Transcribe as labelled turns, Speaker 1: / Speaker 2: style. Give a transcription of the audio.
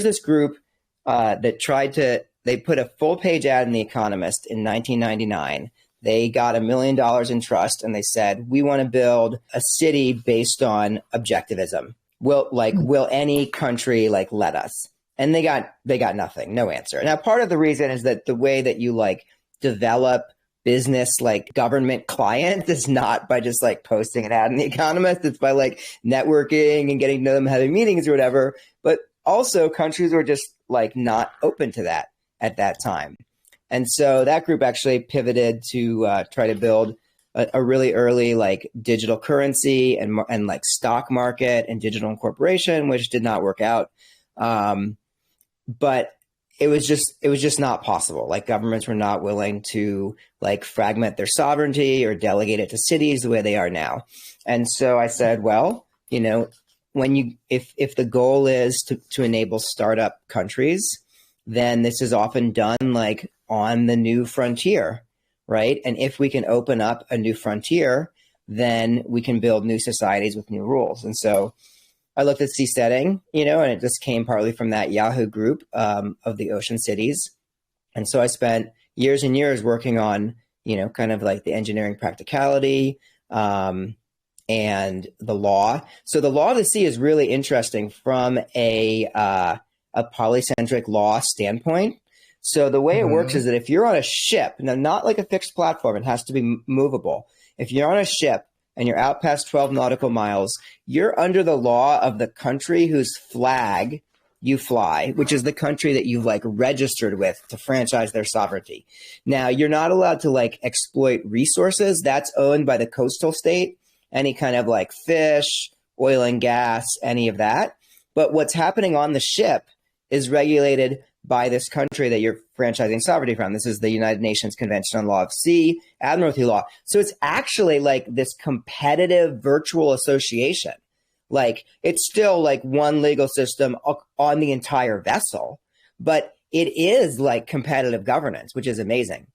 Speaker 1: there's this group they put a full page ad in The Economist in 1999. They got $1 million in trust and they said, we want to build a city based on objectivism. Will any country let us? And they got nothing, no answer. Now, part of the reason is that the way that you develop business government clients is not by just posting an ad in The Economist. It's by networking and getting to know them, having meetings or whatever. But also countries were just not open to that at that time. And so that group actually pivoted to try to build a really early digital currency and stock market and digital incorporation, which did not work out. But it was just not possible. Governments were not willing to fragment their sovereignty or delegate it to cities the way they are now. And so I said, well, if the goal is to enable startup countries, then this is often done on the new frontier, right? And if we can open up a new frontier, then we can build new societies with new rules. And so I looked at seasteading, and it just came partly from that Yahoo group of the ocean cities. And so I spent years and years working on, kind of the engineering practicality and the law. So the law of the sea is really interesting from a polycentric law standpoint. So the way it works is that if you're on a ship, now not like a fixed platform, it has to be movable. If you're on a ship and you're out past 12 nautical miles, you're under the law of the country whose flag you fly, which is the country that you've registered with to franchise their sovereignty. Now, you're not allowed to exploit resources. That's owned by the coastal state, any kind of fish, oil and gas, any of that. But what's happening on the ship is regulated by this country that you're franchising sovereignty from. This is the United Nations Convention on Law of Sea, Admiralty Law. So it's actually this competitive virtual association. It's still one legal system on the entire vessel, but it is competitive governance, which is amazing.